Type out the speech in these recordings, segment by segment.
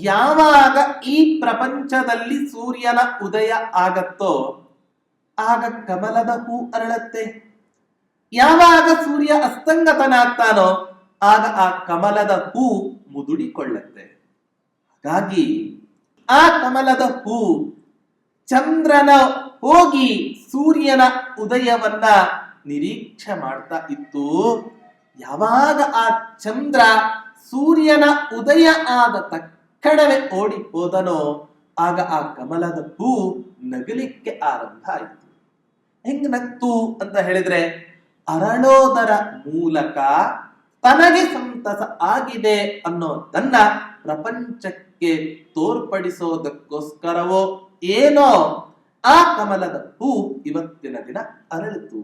ಯಾವಾಗ ಈ ಪ್ರಪಂಚದಲ್ಲಿ ಸೂರ್ಯನ ಉದಯ ಆಗತ್ತೋ ಆಗ ಕಮಲದ ಹೂ ಅರಳತ್ತೆ. ಯಾವಾಗ ಸೂರ್ಯ ಅಸ್ತಂಗತನಾಗ್ತಾನೋ ಆಗ ಆ ಕಮಲದ ಹೂ ಮುದುಡಿಕೊಳ್ಳುತ್ತೆ. ಹಾಗಾಗಿ ಆ ಕಮಲದ ಹೂ ಚಂದ್ರನ ಹೋಗಿ ಸೂರ್ಯನ ಉದಯವನ್ನ ನಿರೀಕ್ಷೆ ಮಾಡ್ತಾ ಇತ್ತು. ಯಾವಾಗ ಆ ಚಂದ್ರ ಸೂರ್ಯನ ಉದಯ ಆದ ತಕ್ಷಣವೇ ಓಡಿ ಹೋದನೋ ಆಗ ಆ ಕಮಲದ ಹೂ ನಗಲಿಕ್ಕೆ ಆರಂಭ ಆಯಿತು. ಹೆಂಗ್ ನಗ್ತು ಅಂತ ಹೇಳಿದ್ರೆ, ಅರಳೋದರ ಮೂಲಕ ತನಗೆ ಸಂತಸ ಆಗಿದೆ ಅನ್ನೋದನ್ನ ಪ್ರಪಂಚಕ್ಕೆ ತೋರ್ಪಡಿಸೋದಕ್ಕೋಸ್ಕರವೋ ಏನೋ ಆ ಕಮಲದ ಹೂ ಇವತ್ತಿನ ದಿನ ಅರಳಿತು.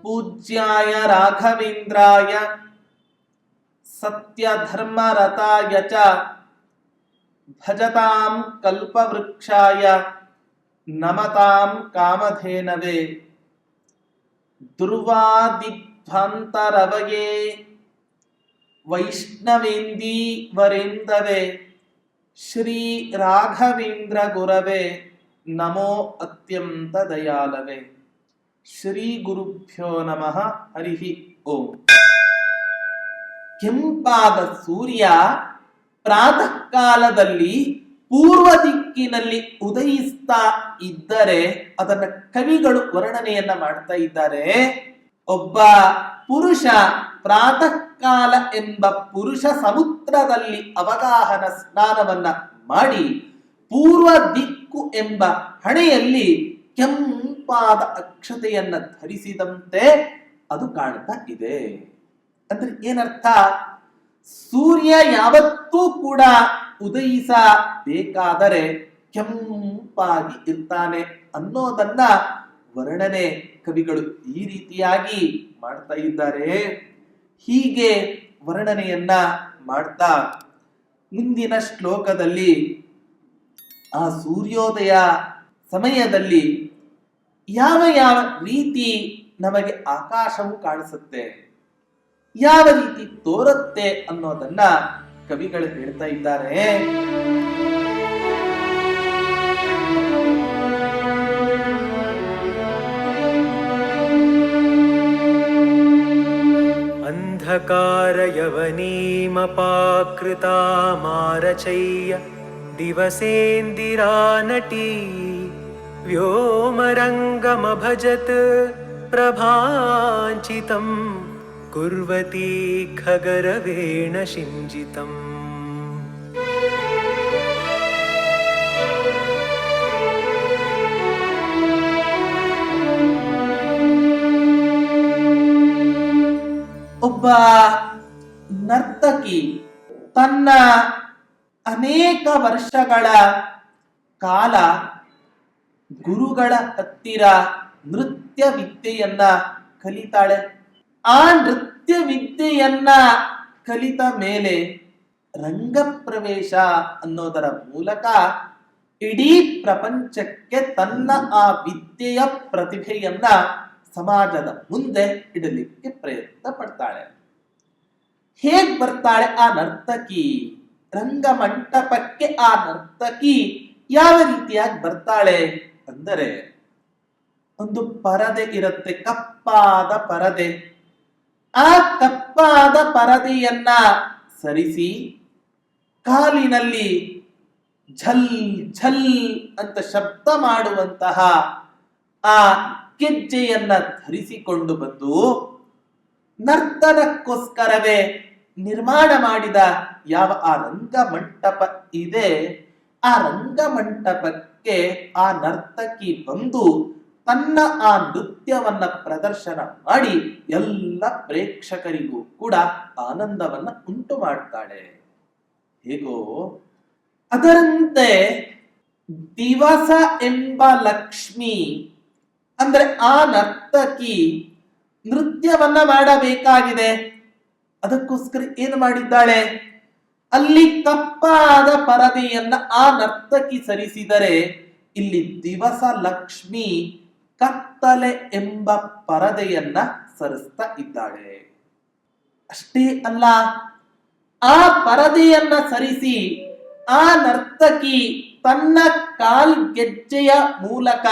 ಪೂಜ್ಯಾಯ ರಾಘವೇಂದ್ರಾಯ ಸತ್ಯ ಧರ್ಮ ರತಾಯ ಚ ಭಜತಾಂ ಕಲ್ಪವೃಕ್ಷಾಯ ನಮತಾಂ ಕಾಮಧೇನವೇ ದುರ್ವಾದಿಧ್ವಾಂತರವಯೇ ವೈಷ್ಣವೇಂದೀ ವರೇಂದವೇ ಶ್ರೀ ರಾಘವೇಂದ್ರ ಗುರವೇ ನಮೋ ಅತ್ಯಂತ ದಯಾಲವೇ. ಶ್ರೀ ಗುರುಭ್ಯೋ ನಮಃ. ಹರಿ ಓಂ. ಕೆಂಪಾದ ಸೂರ್ಯ ಪ್ರಾತಃ ಕಾಲದಲ್ಲಿ ಪೂರ್ವ ದಿಕ್ಕಿನಲ್ಲಿ ಉದಯಿಸ್ತಾ ಇದ್ದರೆ ಅದನ್ನ ಕವಿಗಳು ವರ್ಣನೆಯನ್ನ ಮಾಡ್ತಾ ಇದ್ದಾರೆ. ಒಬ್ಬ ಪುರುಷ ಪ್ರಾತಃ ಕಾಲ ಎಂಬ ಪುರುಷ ಸಮುದ್ರದಲ್ಲಿ ಅವಗಾಹನ ಸ್ನಾನವನ್ನ ಮಾಡಿ ಪೂರ್ವ ದಿಕ್ಕು ಎಂಬ ಹಣೆಯಲ್ಲಿ ಕೆಂಪಾದ ಅಕ್ಷತೆಯನ್ನ ಧರಿಸಿದಂತೆ ಅದು ಕಾಣ್ತಾ ಇದೆ. ಅಂದ್ರೆ ಏನರ್ಥ? ಸೂರ್ಯ ಯಾವತ್ತೂ ಕೂಡ ಉದಯಿಸಬೇಕಾದರೆ ಕೆಂಪಾಗಿ ಇರ್ತಾನೆ ಅನ್ನೋದನ್ನ ವರ್ಣನೆ ಕವಿಗಳು ಈ ರೀತಿಯಾಗಿ ಮಾಡ್ತಾ ಇದ್ದಾರೆ. ಹೀಗೆ ವರ್ಣನೆಯನ್ನ ಮಾಡ್ತಾ ಮುಂದಿನ ಶ್ಲೋಕದಲ್ಲಿ ಆ ಸೂರ್ಯೋದಯ ಸಮಯದಲ್ಲಿ ಯಾವ ಯಾವ ರೀತಿ ನಮಗೆ ಆಕಾಶವು ಕಾಣಿಸುತ್ತೆ, ಯಾವ ರೀತಿ ತೋರುತ್ತೆ ಅನ್ನೋದನ್ನ ಕವಿಗಳು ಹೇಳ್ತಾ ಇದ್ದಾರೆ. ಅಂಧಕಾರಯವನೀಮಪಾಕೃತಾ ಮಾರಚಯ್ಯ ದಿವಸೇಂದಿರಾ ನಟಿ ವ್ಯೋಮರಂಗಮಭಜತ್ ಪ್ರಭಾಂಚಿತಂ ಕುರ್ವತಿ ಖಗರವೇಣ ಶಿಂಜಿತಂ. ಒಬ್ಬ ನರ್ತಕಿ ತನ್ನ ಅನೇಕ ವರ್ಷಗಳ ಕಾಲ ಗುರುಗಳ ಹತ್ತಿರ ನೃತ್ಯ ವಿದ್ಯೆಯನ್ನ ಕಲಿತಾಳೆ. ಆ ನೃತ್ಯ ವಿದ್ಯೆಯನ್ನ ಕಲಿತ ಮೇಲೆ ರಂಗಪ್ರವೇಶ ಅನ್ನೋದರ ಮೂಲಕ ಇಡೀ ಪ್ರಪಂಚಕ್ಕೆ ತನ್ನ ಆ ವಿದ್ಯೆಯ ಪ್ರತಿಭೆಯನ್ನ ಸಮಾಜದ ಮುಂದೆ ಇಡಲಿಕ್ಕೆ ಪ್ರಯತ್ನ ಪಡ್ತಾಳೆ. ಹೇಗ್ ಬರ್ತಾಳೆ ಆ ನರ್ತಕಿ? ರಂಗಮಂಟಪಕ್ಕೆ ಆ ನರ್ತಕಿ ಯಾವ ರೀತಿಯಾಗಿ ಬರ್ತಾಳೆ ಅಂದರೆ, ಒಂದು ಪರದೆ ಇರುತ್ತೆ, ಕಪ್ಪಾದ ಪರದೆ. ಆ ಕಪ್ಪಾದ ಪರದೆಯನ್ನ ಸರಿಸಿ ಕಾಲಿನಲ್ಲಿ ಝಲ್ ಝಲ್ ಅಂತ ಶಬ್ದ ಮಾಡುವಂತಹ ಆ ಗೆಜ್ಜೆಯನ್ನ ಧರಿಸಿಕೊಂಡು ಬಂದು ನರ್ತನಕ್ಕೋಸ್ಕರವೇ ನಿರ್ಮಾಣ ಮಾಡಿದ ಯಾವ ಆ ರಂಗಮಂಟಪ ಇದೆ, ಆ ರಂಗಮಂಟಪಕ್ಕೆ ಆ ನರ್ತಕಿ ಬಂದು ತನ್ನ ಆ ನೃತ್ಯವನ್ನ ಪ್ರದರ್ಶನ ಮಾಡಿ ಎಲ್ಲ ಪ್ರೇಕ್ಷಕರಿಗೂ ಕೂಡ ಆನಂದವನ್ನ ಉಂಟು ಮಾಡ್ತಾಳೆ. ಹೇಗೋ ಅದರಂತೆ ದಿವಸ ಎಂಬ ಲಕ್ಷ್ಮಿ ಅಂದ್ರೆ ಆ ನರ್ತಕಿ ನೃತ್ಯವನ್ನ ಮಾಡಬೇಕಾಗಿದೆ. ಅದಕ್ಕೋಸ್ಕರ ಏನು ಮಾಡಿದ್ದಾಳೆ? ಅಲ್ಲಿ ಕಪ್ಪಾದ ಪರದೆಯನ್ನ ಆ ನರ್ತಕಿ ಸರಿಸಿದರೆ ಇಲ್ಲಿ ದಿವಸ ಲಕ್ಷ್ಮಿ ಕತ್ತಲೆ ಎಂಬ ಪರದೆಯನ್ನ ಸರಿಸ್ತಾ ಇದ್ದಾಳೆ. ಅಷ್ಟೇ ಅಲ್ಲ, ಆ ಪರದೆಯನ್ನ ಸರಿಸಿ ಆ ನರ್ತಕಿ ತನ್ನ ಕಾಲ್ಗೆಜ್ಜೆಯ ಮೂಲಕ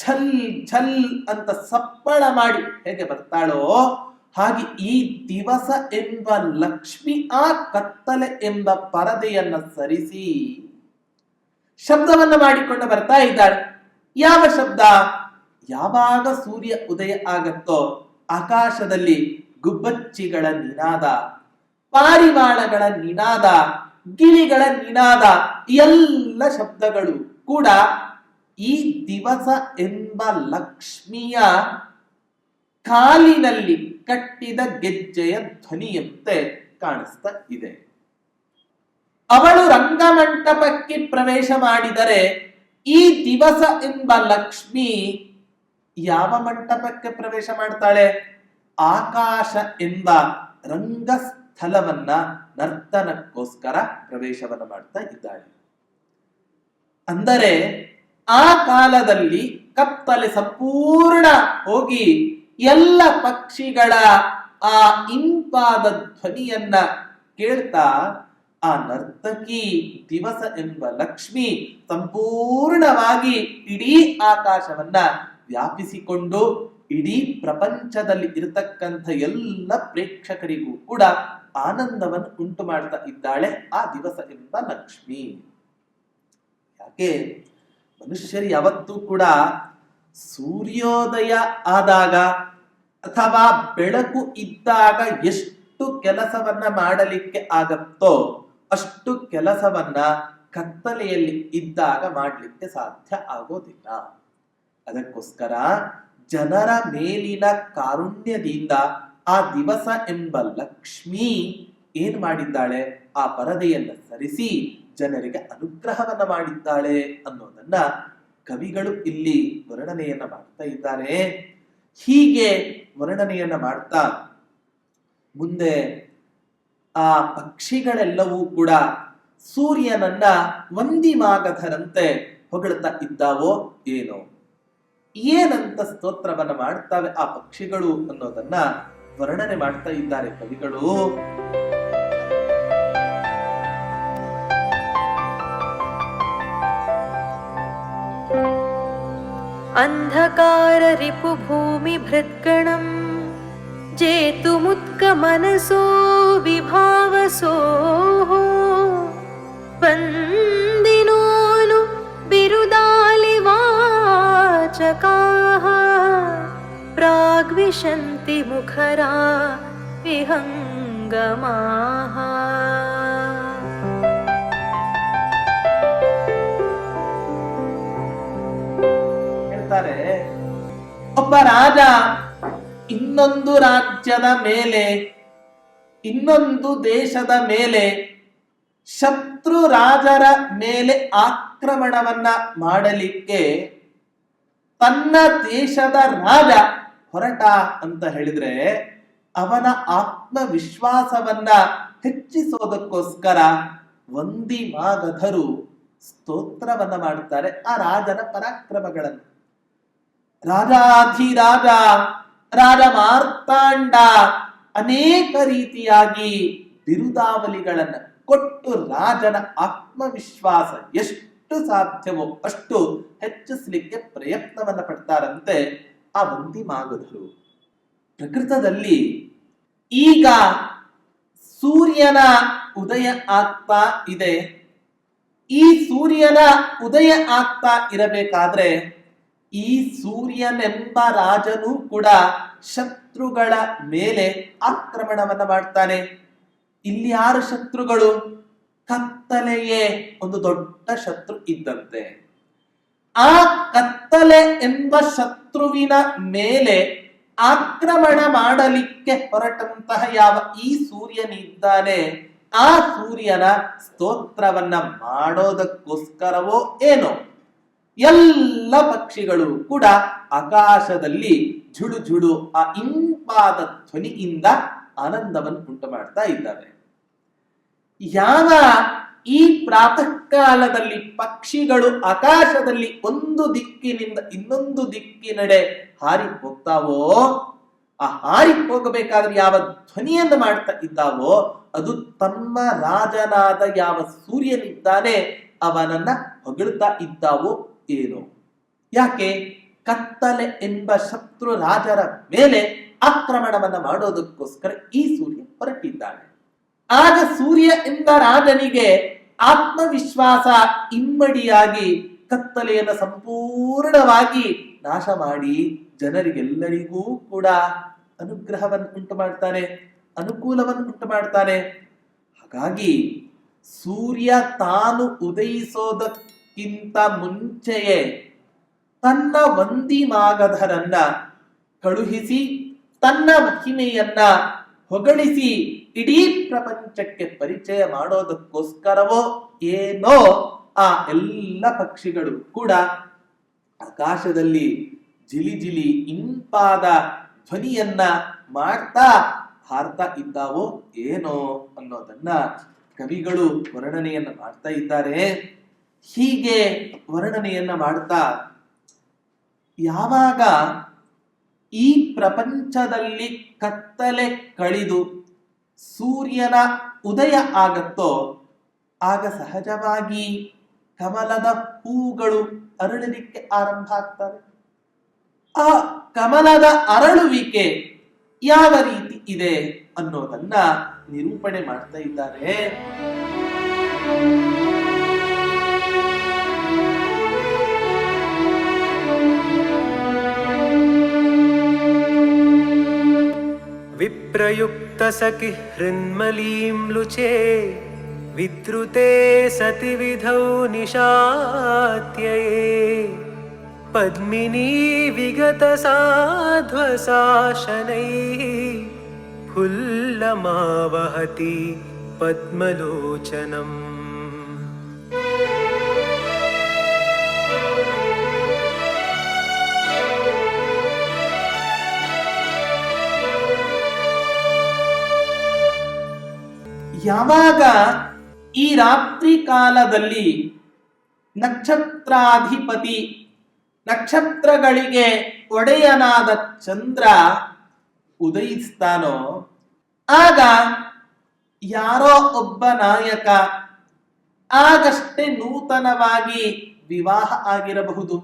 ಝಲ್ ಝಲ್ ಅಂತ ಸಪ್ಪಳ ಮಾಡಿ ಹೇಗೆ ಬರ್ತಾಳೋ ಹಾಗೆ ಈ ದಿವಸ ಎಂಬ ಲಕ್ಷ್ಮಿ ಆ ಕತ್ತಲೆ ಎಂಬ ಪರದೆಯನ್ನ ಸರಿಸಿ ಶಬ್ದವನ್ನ ಮಾಡಿಕೊಂಡು ಬರ್ತಾ ಇದ್ದಾಳೆ. ಯಾವ ಶಬ್ದ? ಯಾವಾಗ ಸೂರ್ಯ ಉದಯ ಆಗತ್ತೋ ಆಕಾಶದಲ್ಲಿ ಗುಬ್ಬಚ್ಚಿಗಳ ನಿನಾದ, ಪಾರಿವಾಳಗಳ ನಿನಾದ, ಗಿಳಿಗಳ ನಿನಾದ, ಎಲ್ಲ ಶಬ್ದಗಳು ಕೂಡ ಈ ದಿವಸ ಎಂಬ ಲಕ್ಷ್ಮಿಯ ಕಾಲಿನಲ್ಲಿ ಕಟ್ಟಿದ ಗೆಜ್ಜೆಯ ಧ್ವನಿಯಂತೆ ಕಾಣಿಸ್ತಾ ಇದೆ. ಅವಳು ರಂಗಮಂಟಪಕ್ಕೆ ಪ್ರವೇಶ ಮಾಡಿದರೆ ಈ ದಿವಸ ಎಂಬ ಲಕ್ಷ್ಮಿ ಯಾವ ಮಂಟಪಕ್ಕೆ ಪ್ರವೇಶ ಮಾಡ್ತಾಳೆ? ಆಕಾಶ ಎಂಬ ರಂಗಸ್ಥಳವನ್ನ ನರ್ತನಕ್ಕೋಸ್ಕರ ಪ್ರವೇಶವನ್ನ ಮಾಡ್ತಾ ಇದ್ದಾಳೆ. ಅಂದರೆ ಆ ಕಾಲದಲ್ಲಿ ಕತ್ತಲೆ ಸಂಪೂರ್ಣ ಹೋಗಿ ಎಲ್ಲ ಪಕ್ಷಿಗಳ ಆ ಇಂಪಾದ ಧ್ವನಿಯನ್ನ ಕೇಳ್ತಾ ಆ ನರ್ತಕಿ ದಿವಸ ಎಂಬ ಲಕ್ಷ್ಮಿ ಸಂಪೂರ್ಣವಾಗಿ ಇಡೀ ಆಕಾಶವನ್ನ ವ್ಯಾಪಿಸಿಕೊಂಡು ಇಡೀ ಪ್ರಪಂಚದಲ್ಲಿ ಇರತಕ್ಕಂಥ ಎಲ್ಲ ಪ್ರೇಕ್ಷಕರಿಗೂ ಕೂಡ ಆನಂದವನ್ನು ಉಂಟು ಮಾಡ್ತಾ ಇದ್ದಾಳೆ ಆ ದಿವಸ ಎಂಬ ಲಕ್ಷ್ಮಿ. ಯಾಕೆ ಮನುಷ್ಯರು ಯಾವತ್ತೂ ಕೂಡ ಸೂರ್ಯೋದಯ ಆದಾಗ ಅಥವಾ ಬೆಳಕು ಇದ್ದಾಗ ಎಷ್ಟು ಕೆಲಸವನ್ನ ಮಾಡಲಿಕ್ಕೆ ಆಗತ್ತೋ ಅಷ್ಟು ಕೆಲಸವನ್ನ ಕತ್ತಲೆಯಲ್ಲಿ ಇದ್ದಾಗ ಮಾಡಲಿಕ್ಕೆ ಸಾಧ್ಯ ಆಗೋದಿಲ್ಲ. ಅದಕ್ಕೋಸ್ಕರ ಜನರ ಮೇಲಿನ ಕಾರುಣ್ಯದಿಂದ ಆ ದಿವಸ ಎಂಬ ಲಕ್ಷ್ಮಿ ಏನ್ ಮಾಡಿದ್ದಾಳೆ? ಆ ಪರದೆಯನ್ನು ಸರಿಸಿ ಜನರಿಗೆ ಅನುಗ್ರಹವನ್ನ ಮಾಡಿದ್ದಾಳೆ ಅನ್ನೋದನ್ನ ಕವಿಗಳು ಇಲ್ಲಿ ವರ್ಣನೆಯನ್ನ ಮಾಡ್ತಾ ಇದ್ದಾರೆ. ಹೀಗೆ ವರ್ಣನೆಯನ್ನ ಮಾಡ್ತಾ ಮುಂದೆ ಆ ಪಕ್ಷಿಗಳೆಲ್ಲವೂ ಕೂಡ ಸೂರ್ಯನನ್ನ ವಂದಿಮಾಗಧರಂತೆ ಹೊಗಳ್ತಾ ಇದ್ದಾವೋ ಏನೋ, ಏನಂತ ಸ್ತೋತ್ರವನ್ನ ಮಾಡ್ತಾವೆ ಆ ಪಕ್ಷಿಗಳು ಅನ್ನೋದನ್ನ ವರ್ಣನೆ ಮಾಡ್ತಾ ಇದ್ದಾರೆ ಕವಿಗಳು. ಅಂಧಕಾರ ರಿಪು ಭೂಮಿ ಭೃತ್ಗಣಂ ಜೇತುಮುತ್ಕ ಮನಸೋ ವಿಭಾವಸೋ ವಂದಿನೋನು ಬಿರುದಾಲಿ ವಾಚಕಾಃ ಪ್ರಾಗ್ವಿಶಂತಿ ಮುಖರಾ ವಿಹಂಗಮಾಃ. ಒಬ್ಬ ರಾಜ ಇನ್ನೊಂದು ರಾಜ್ಯದ ಮೇಲೆ, ಇನ್ನೊಂದು ದೇಶದ ಮೇಲೆ, ಶತ್ರು ರಾಜರ ಮೇಲೆ ಆಕ್ರಮಣವನ್ನ ಮಾಡಲಿಕ್ಕೆ ತನ್ನ ದೇಶದ ರಾಜ ಹೊರಟ ಅಂತ ಹೇಳಿದ್ರೆ ಅವನ ಆತ್ಮವಿಶ್ವಾಸವನ್ನ ಹೆಚ್ಚಿಸೋದಕ್ಕೋಸ್ಕರ ವಂದಿಮಾಗಧರು ಸ್ತೋತ್ರವನ್ನ ಮಾಡ್ತಾರೆ ಆ ರಾಜನ ಪರಾಕ್ರಮಗಳನ್ನು. ರಾಜಾಧಿರಾಜ, ರಾಜ ಮಾರ್ತಾಂಡ ಅನೇಕ ರೀತಿಯಾಗಿ ಬಿರುದಾವಲಿಗಳನ್ನು ಕೊಟ್ಟು ರಾಜನ ಆತ್ಮವಿಶ್ವಾಸ ಎಷ್ಟು ಸಾಧ್ಯವೋ ಅಷ್ಟು ಹೆಚ್ಚಿಸಲಿಕ್ಕೆ ಪ್ರಯತ್ನವನ್ನ ಪಡ್ತಾರಂತೆ ಆ ವಂದಿಮಾಗಧರು. ಪ್ರಕೃತದಲ್ಲಿ ಈಗ ಸೂರ್ಯನ ಉದಯ ಆಗ್ತಾ ಇದೆ. ಈ ಸೂರ್ಯನ ಉದಯ ಆಗ್ತಾ ಇರಬೇಕಾದ್ರೆ ಈ ಸೂರ್ಯನೆಂಬ ರಾಜನು ಕೂಡ ಶತ್ರುಗಳ ಮೇಲೆ ಆಕ್ರಮಣವನ್ನ ಮಾಡ್ತಾನೆ. ಇಲ್ಲಿ ಯಾರು ಶತ್ರುಗಳು? ಕತ್ತಲೆಯೇ ಒಂದು ದೊಡ್ಡ ಶತ್ರು ಇದ್ದಂತೆ. ಆ ಕತ್ತಲೆ ಎಂಬ ಶತ್ರುವಿನ ಮೇಲೆ ಆಕ್ರಮಣ ಮಾಡಲಿಕ್ಕೆ ಹೊರಟಂತಹ ಯಾವ ಈ ಸೂರ್ಯನಿದ್ದಾನೆ, ಆ ಸೂರ್ಯನ ಸ್ತೋತ್ರವನ್ನ ಮಾಡೋದಕ್ಕೋಸ್ಕರವೋ ಏನೋ ಎಲ್ಲ ಪಕ್ಷಿಗಳು ಕೂಡ ಆಕಾಶದಲ್ಲಿ ಝುಳು ಝುಳು ಆ ಇಂಪಾದ ಧ್ವನಿಯಿಂದ ಆನಂದವನ್ನು ಉಂಟು ಮಾಡ್ತಾ ಇದ್ದಾವೆ. ಯಾವ ಈ ಪ್ರಾತಃ ಕಾಲದಲ್ಲಿ ಪಕ್ಷಿಗಳು ಆಕಾಶದಲ್ಲಿ ಒಂದು ದಿಕ್ಕಿನಿಂದ ಇನ್ನೊಂದು ದಿಕ್ಕಿನೆಡೆ ಹಾರಿ ಹೋಗ್ತಾವೋ, ಆ ಹಾರಿ ಹೋಗಬೇಕಾದ್ರೆ ಯಾವ ಧ್ವನಿಯನ್ನು ಮಾಡ್ತಾ ಇದ್ದಾವೋ ಅದು ತಮ್ಮ ರಾಜನಾದ ಯಾವ ಸೂರ್ಯನಿದ್ದಾನೆ ಅವನನ್ನ ಹೊಗಳ್ತಾ ಇದ್ದಾವೋ ಏನೋ. ಯಾಕೆ? ಕತ್ತಲೆ ಎಂಬ ಶತ್ರು ರಾಜರ ಮೇಲೆ ಆಕ್ರಮಣವನ್ನ ಮಾಡೋದಕ್ಕೋಸ್ಕರ ಈ ಸೂರ್ಯ ಹೊರಟಿದ್ದಾನೆ. ಆಗ ಸೂರ್ಯ ಎಂಬ ರಾಜನಿಗೆ ಆತ್ಮವಿಶ್ವಾಸ ಇಮ್ಮಡಿಯಾಗಿ ಕತ್ತಲೆಯನ್ನು ಸಂಪೂರ್ಣವಾಗಿ ನಾಶ ಮಾಡಿ ಜನರಿಗೆಲ್ಲರಿಗೂ ಕೂಡ ಅನುಗ್ರಹವನ್ನು ಉಂಟು ಮಾಡ್ತಾನೆ, ಅನುಕೂಲವನ್ನು ಉಂಟು ಮಾಡ್ತಾನೆ. ಹಾಗಾಗಿ ಸೂರ್ಯ ತಾನು ಉದಯಿಸೋದಕ್ಕಿಂತ ಮುಂಚೆಯೇ ತನ್ನ ವಂದಿಮಾಗಧರನ್ನ ಕಳುಹಿಸಿ ತನ್ನ ಮಹಿಮೆಯನ್ನ ಹೊಗಳಿಸಿ ಇಡೀ ಪ್ರಪಂಚಕ್ಕೆ ಪರಿಚಯ ಮಾಡೋದಕ್ಕೋಸ್ಕರವೋ ಏನೋ ಆ ಎಲ್ಲ ಪಕ್ಷಿಗಳು ಕೂಡ ಆಕಾಶದಲ್ಲಿ ಜಿಲಿ ಜಿಲಿ ಇಂಪಾದ ಧ್ವನಿಯನ್ನ ಮಾಡ್ತಾ ಹಾರ್ತಾ ಇದ್ದಾವೋ ಏನೋ ಅನ್ನೋದನ್ನ ಕವಿಗಳು ವರ್ಣನೆಯನ್ನ ಮಾಡ್ತಾ ಇದ್ದಾರೆ. ಹೀಗೆ ವರ್ಣನೆಯನ್ನ ಮಾಡ್ತಾ ಯಾವಾಗ ಈ ಪ್ರಪಂಚದಲ್ಲಿ ಕತ್ತಲೆ ಕಳೆದು ಸೂರ್ಯನ ಉದಯ ಆಗತ್ತೋ ಆಗ ಸಹಜವಾಗಿ ಕಮಲದ ಹೂಗಳು ಅರಳಲಿಕ್ಕೆ ಆರಂಭ ಆಗ್ತವೆ. ಆ ಕಮಲದ ಅರಳುವಿಕೆ ಯಾವ ರೀತಿ ಇದೆ ಅನ್ನೋದನ್ನ ನಿರೂಪಣೆ ಮಾಡ್ತಾ ಇದ್ದಾರೆ. ವಿಪ್ರಯುಕ್ತ ಸಖಿ ಹೃನ್ಮಲೀಂ ಲುಚೇ ವಿದ್ರುತೆ ಸತಿ ವಿಧೌ ನಿಶಾತ್ಯಯೇ ಪದ್ಮಿನೀ ವಿಗತ ಸಾಧ್ವಸಾಶನೈಃ ಫುಲ್ಲಮಾವಹತಿ ಪದ್ಮಲೋಚನಂ. ಯಾವಾಗ ಈ ರಾತ್ರಿ ಕಾಲದಲ್ಲಿ ನಕ್ಷತ್ರಾಧಿಪತಿ ನಕ್ಷತ್ರಗಳಿಗೆ ಒಡೆಯನಾದ ಚಂದ್ರ ಉದಯಿಸ್ತಾನೋ ಆಗ ಯಾರೋ ಒಬ್ಬ ನಾಯಕ ಆಗಷ್ಟೇ ನೂತನವಾಗಿ ವಿವಾಹ ಆಗಿರಬಹುದು,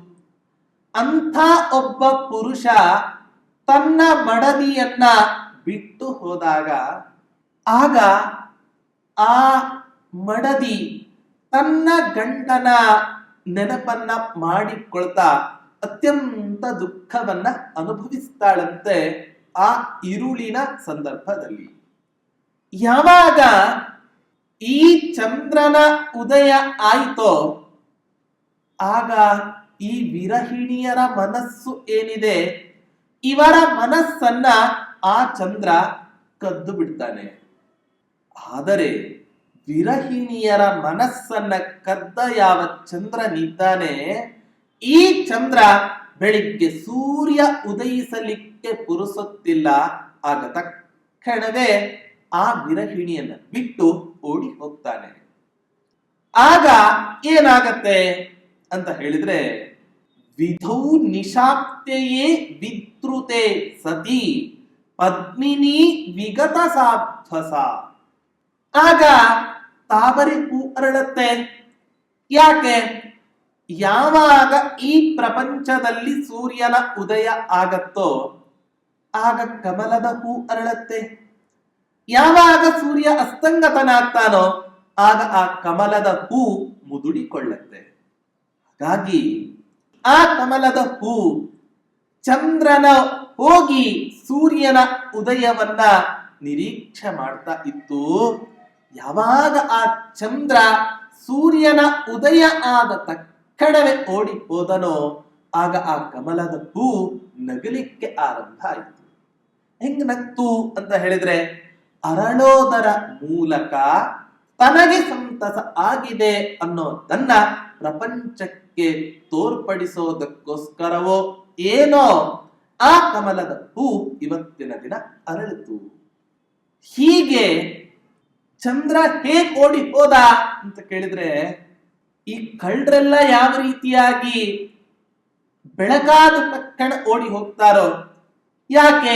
ಅಂಥ ಒಬ್ಬ ಪುರುಷ ತನ್ನ ಮಡದಿಯನ್ನ ಬಿಟ್ಟು ಹೋದಾಗ ಆಗ ಆ ಮಡದಿ ತನ್ನ ಗಂಡನ ನೆನಪನ್ನ ಮಾಡಿಕೊಳ್ತಾ ಅತ್ಯಂತ ದುಃಖವನ್ನ ಅನುಭವಿಸ್ತಾಳಂತೆ. ಆ ಇರುಳಿನ ಸಂದರ್ಭದಲ್ಲಿ ಯಾವಾಗ ಈ ಚಂದ್ರನ ಉದಯ ಆಯಿತೋ ಆಗ ಈ ವಿರಹಿಣಿಯರ ಮನಸ್ಸು ಏನಿದೆ ಇವರ ಮನಸ್ಸನ್ನ ಆ ಚಂದ್ರ ಕದ್ದು ಬಿಡ್ತಾನೆ. ಆದರೆ ವಿರಹಿಣಿಯರ ಮನಸ್ಸನ್ನ ಕದ್ದ ಯಾವ ಚಂದ್ರನಿದ್ದಾನೆ ಈ ಚಂದ್ರ ಬೆಳಿಗ್ಗೆ ಸೂರ್ಯ ಉದಯಿಸಲಿಕ್ಕೆ ಪುರುಸುತ್ತಿಲ್ಲ. ಆಗ ತಕ್ಷಣವೇ ಆ ವಿರಹಿಣಿಯನ್ನ ಬಿಟ್ಟು ಓಡಿ ಹೋಗ್ತಾನೆ. ಆಗ ಏನಾಗತ್ತೆ ಅಂತ ಹೇಳಿದ್ರೆ ವಿಧೌ ನಿಶಾಪ್ತೆಯೇ ವಿದ್ರುತೆ ಸತಿ ಪದ್ಮಿನಿ ವಿಗತ ಸಾಧ್ವಸ. ಆಗ ತಾವರೆ ಹೂ ಅರಳತ್ತೆ. ಯಾಕೆ? ಯಾವಾಗ ಈ ಪ್ರಪಂಚದಲ್ಲಿ ಸೂರ್ಯನ ಉದಯ ಆಗತ್ತೋ ಆಗ ಕಮಲದ ಹೂ ಅರಳತ್ತೆ. ಯಾವಾಗ ಸೂರ್ಯ ಅಸ್ತಂಗತನಾಗ್ತಾನೋ ಆಗ ಆ ಕಮಲದ ಹೂ ಮುದುಡಿಕೊಳ್ಳತ್ತೆ. ಹಾಗಾಗಿ ಆ ಕಮಲದ ಹೂ ಚಂದ್ರನ ಹೋಗಿ ಸೂರ್ಯನ ಉದಯವನ್ನ ನಿರೀಕ್ಷೆ ಮಾಡ್ತಾ ಇತ್ತು. ಯಾವಾಗ ಆ ಚಂದ್ರ ಸೂರ್ಯನ ಉದಯ ಆದ ತಕ್ಷಣವೇ ಓಡಿ ಹೋದನೋ ಆಗ ಆ ಕಮಲದ ಹೂ ನಗಲಿಕ್ಕೆ ಆರಂಭ ಆಯಿತು. ಹೆಂಗ್ ನಗ್ತು ಅಂತ ಹೇಳಿದ್ರೆ ಅರಳೋದರ ಮೂಲಕ ತನಗೆ ಸಂತಸ ಆಗಿದೆ ಅನ್ನೋದನ್ನ ಪ್ರಪಂಚಕ್ಕೆ ತೋರ್ಪಡಿಸೋದಕ್ಕೋಸ್ಕರವೋ ಏನೋ ಆ ಕಮಲದ ಹೂ ಇವತ್ತಿನ ದಿನ ಅರಳಿತು. ಹೀಗೆ ಚಂದ್ರ ಹೇಗ್ ಓಡಿ ಹೋದ ಅಂತ ಕೇಳಿದ್ರೆ, ಈ ಕಳ್ಳರೆಲ್ಲ ಯಾವ ರೀತಿಯಾಗಿ ಬೆಳಕಾದ ತಕ್ಷಣ ಓಡಿ ಹೋಗ್ತಾರೋ, ಯಾಕೆ?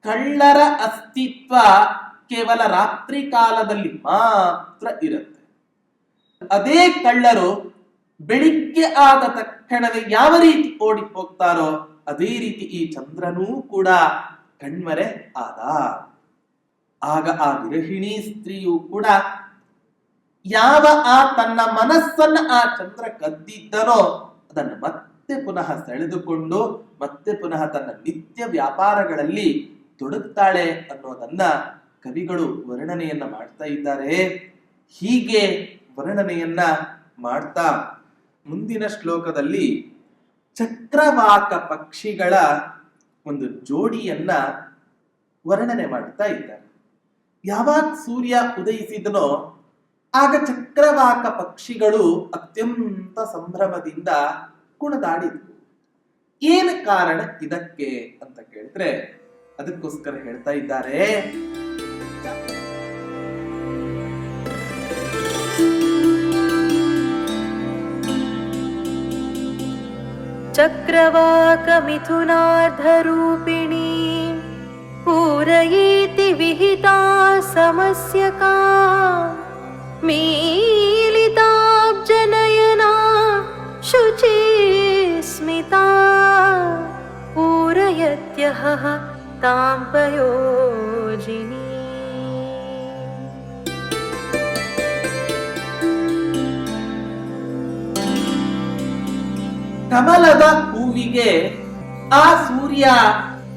ಕಳ್ಳರ ಅಸ್ತಿತ್ವ ಕೇವಲ ರಾತ್ರಿ ಕಾಲದಲ್ಲಿ ಮಾತ್ರ ಇರುತ್ತೆ. ಅದೇ ಕಳ್ಳರು ಬೆಳಿಗ್ಗೆ ಆದ ತಕ್ಷಣವೇ ಯಾವ ರೀತಿ ಓಡಿ ಹೋಗ್ತಾರೋ ಅದೇ ರೀತಿ ಈ ಚಂದ್ರನೂ ಕೂಡ ಕಣ್ಮರೆ ಆದ. ಆಗ ಆ ವಿರಹಿಣಿ ಸ್ತ್ರೀಯು ಕೂಡ ಯಾವ ಆ ತನ್ನ ಮನಸ್ಸನ್ನ ಆ ಚಂದ್ರ ಕದ್ದಿದ್ದನೋ ಅದನ್ನು ಮತ್ತೆ ಪುನಃ ಸೆಳೆದುಕೊಂಡು ಮತ್ತೆ ಪುನಃ ತನ್ನ ನಿತ್ಯ ವ್ಯಾಪಾರಗಳಲ್ಲಿ ತೊಡಗ್ತಾಳೆ ಅನ್ನೋದನ್ನ ಕವಿಗಳು ವರ್ಣನೆಯನ್ನ ಮಾಡ್ತಾ ಇದ್ದಾರೆ. ಹೀಗೆ ವರ್ಣನೆಯನ್ನ ಮಾಡ್ತಾ ಮುಂದಿನ ಶ್ಲೋಕದಲ್ಲಿ ಚಕ್ರವಾಕ ಪಕ್ಷಿಗಳ ಒಂದು ಜೋಡಿಯನ್ನ ವರ್ಣನೆ ಮಾಡ್ತಾ ಇದ್ದಾರೆ. ಯಾವಾಗ ಸೂರ್ಯ ಉದಯಿಸಿದನೋ ಆಗ ಚಕ್ರವಾಕ ಪಕ್ಷಿಗಳು ಅತ್ಯಂತ ಸಂಭ್ರಮದಿಂದ ಕುಣಿದಾಡಿದ್ವು. ಏನು ಕಾರಣ ಇದಕ್ಕೆ ಅಂತ ಕೇಳಿದ್ರೆ ಅದಕ್ಕೋಸ್ಕರ ಹೇಳ್ತಾ ಇದ್ದಾರೆ, ಚಕ್ರವಾಕ ಮಿಥುನಾರ್ಧರೂಪಿಣಿ ಪೂರಯೇತಿ ವಿಹಿತಾ ಸಮಸ್ಯಕಾ ಮೀಲಿತಾಬ್ಜನಯನಾ ಶುಚಿ ಸ್ಮಿತಾ ಪೂರಯತ್ಯಹ ತಾಂ ಪಯೋಜಿನಿ. ಕಮಲದ ಹೂವಿಗೆ ಆ ಸೂರ್ಯ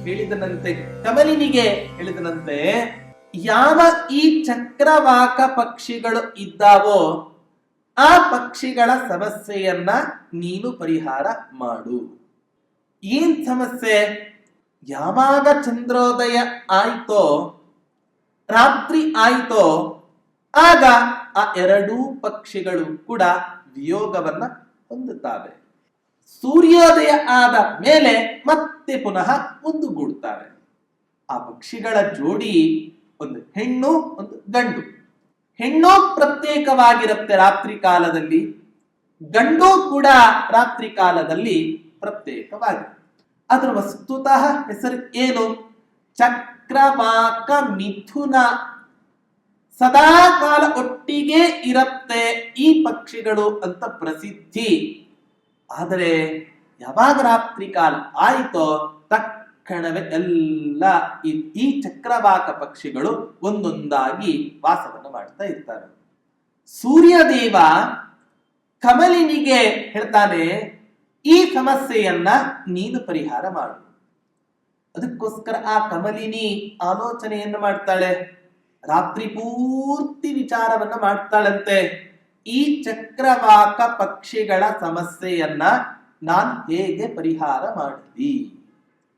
ಹೇಳಿದನಂತೆ, ಕಮಲಿನಿಗೆ ಹೇಳಿದನಂತೆ, ಯಾವ ಈ ಚಕ್ರವಾಕ ಪಕ್ಷಿಗಳು ಇದ್ದಾವೋ ಆ ಪಕ್ಷಿಗಳ ಸಮಸ್ಯೆಯನ್ನ ನೀನು ಪರಿಹಾರ ಮಾಡು. ಏನ್ ಸಮಸ್ಯೆ? ಯಾವಾಗ ಚಂದ್ರೋದಯ ಆಯ್ತೋ, ರಾತ್ರಿ ಆಯ್ತೋ, ಆಗ ಆ ಎರಡೂ ಪಕ್ಷಿಗಳು ಕೂಡ ವಿಯೋಗವನ್ನ ಹೊಂದುತ್ತವೆ. ಸೂರ್ಯೋದಯ ಆದ ಮೇಲೆ ಮತ್ತೆ ಪುನಃ ಒಂದುಗೂಡ್ತವೆ. ಆ ಪಕ್ಷಿಗಳ ಜೋಡಿ ಒಂದು ಹೆಣ್ಣು ಒಂದು ಗಂಡು. ಹೆಣ್ಣು ಪ್ರತ್ಯೇಕವಾಗಿರುತ್ತೆ ರಾತ್ರಿ ಕಾಲದಲ್ಲಿ, ಗಂಡು ಕೂಡ ರಾತ್ರಿ ಕಾಲದಲ್ಲಿ ಪ್ರತ್ಯೇಕವಾಗಿರುತ್ತೆ. ಅದರ ವಸ್ತುತಃ ಹೆಸರು ಏನು? ಚಕ್ರವಾಕ ಮಿಥುನ. ಸದಾ ಕಾಲ ಒಟ್ಟಿಗೆ ಇರುತ್ತೆ ಈ ಪಕ್ಷಿಗಳು ಅಂತ ಪ್ರಸಿದ್ಧಿ. ಆದರೆ ಯಾವಾಗ ರಾತ್ರಿ ಕಾಲ ಆಯಿತೋ ತಕ್ಷಣವೇ ಎಲ್ಲ ಈ ಚಕ್ರವಾಕ ಪಕ್ಷಿಗಳು ಒಂದೊಂದಾಗಿ ವಾಸವನ್ನು ಮಾಡ್ತಾ ಇರ್ತಾರೆ. ಸೂರ್ಯದೇವ ಕಮಲಿನಿಗೆ ಹೇಳ್ತಾನೆ, ಈ ಸಮಸ್ಯೆಯನ್ನ ನೀನು ಪರಿಹಾರ ಮಾಡು. ಅದಕ್ಕೋಸ್ಕರ ಆ ಕಮಲಿನಿ ಆಲೋಚನೆಯನ್ನು ಮಾಡ್ತಾಳೆ. ರಾತ್ರಿ ಪೂರ್ತಿ ವಿಚಾರವನ್ನ ಮಾಡ್ತಾಳಂತೆ. ಈ ಚಕ್ರವಾಕ ಪಕ್ಷಿಗಳ ಸಮಸ್ಯೆಯನ್ನ ನಾನು ಹೇಗೆ ಪರಿಹಾರ ಮಾಡಲಿ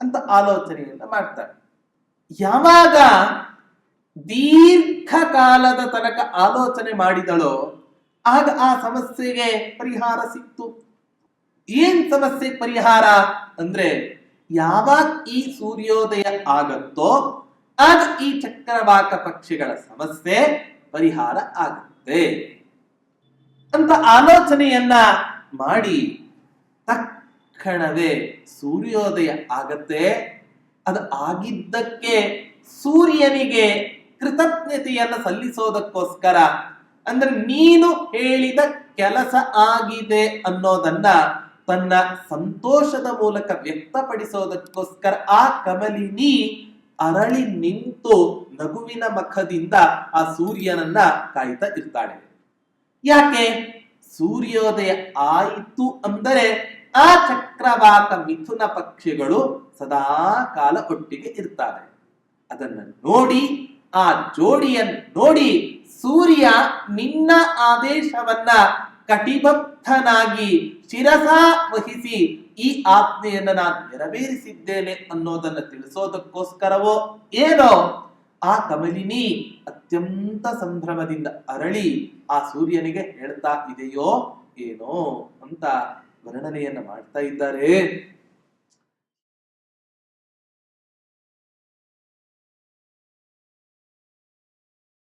ಅಂತ ಆಲೋಚನೆಯನ್ನ ಮಾಡ್ತಾಳೆ. ಯಾವಾಗ ದೀರ್ಘಕಾಲದ ತನಕ ಆಲೋಚನೆ ಮಾಡಿದಳೋ ಆಗ ಆ ಸಮಸ್ಯೆಗೆ ಪರಿಹಾರ ಸಿಕ್ತು. ಏನ್ ಸಮಸ್ಯೆ ಪರಿಹಾರ ಅಂದ್ರೆ, ಯಾವಾಗ ಈ ಸೂರ್ಯೋದಯ ಆಗತ್ತೋ ಆಗ ಈ ಚಕ್ರವಾಕ ಪಕ್ಷಿಗಳ ಸಮಸ್ಯೆ ಪರಿಹಾರ ಆಗುತ್ತೆ ಅಂತ ಆಲೋಚನೆಯನ್ನ ಮಾಡಿ ತಕ್ಷಣವೇ ಸೂರ್ಯೋದಯ ಆಗತ್ತೆ. ಅದು ಆಗಿದ್ದಕ್ಕೆ ಸೂರ್ಯನಿಗೆ ಕೃತಜ್ಞತೆಯನ್ನ ಸಲ್ಲಿಸೋದಕ್ಕೋಸ್ಕರ, ಅಂದ್ರೆ ನೀನು ಹೇಳಿದ ಕೆಲಸ ಆಗಿದೆ ಅನ್ನೋದನ್ನ ತನ್ನ ಸಂತೋಷದ ಮೂಲಕ ವ್ಯಕ್ತಪಡಿಸೋದಕ್ಕೋಸ್ಕರ ಆ ಕಮಲಿನಿ ಅರಳಿ ನಿಂತು ನಗುವಿನ ಮುಖದಿಂದ ಆ ಸೂರ್ಯನನ್ನ ಕಾಯ್ತಾ ಇರ್ತಾಳೆ. ಯಾಕೆ? ಸೂರ್ಯೋದಯ ಆಯಿತು ಅಂದರೆ ಆ ಚಕ್ರವಾಕ ಮಿಥುನ ಪಕ್ಷಿಗಳು ಸದಾ ಕಾಲ ಒಟ್ಟಿಗೆ ಇರ್ತಾರೆ. ಅದನ್ನ ನೋಡಿ, ಆ ಜೋಡಿಯನ್ನು ನೋಡಿ ಸೂರ್ಯ ನಿನ್ನ ಆದೇಶವನ್ನ ಕಟಿಬದ್ಧನಾಗಿ ಶಿರಸ ವಹಿಸಿ ಈ ಆಜ್ಞೆಯನ್ನು ನಾನು ನೆರವೇರಿಸಿದ್ದೇನೆ ಅನ್ನೋದನ್ನ ತಿಳಿಸೋದಕ್ಕೋಸ್ಕರವೋ ಏನೋ ಆ ಕಮಲಿನಿ ಅತ್ಯಂತ ಸಂಭ್ರಮದಿಂದ ಅರಳಿ ಆ ಸೂರ್ಯನಿಗೆ ಹೇಳ್ತಾ ಇದೆಯೋ ಏನೋ ಅಂತ ವರ್ಣನೆಯನ್ನ ಮಾಡ್ತಾ ಇದ್ದಾರೆ.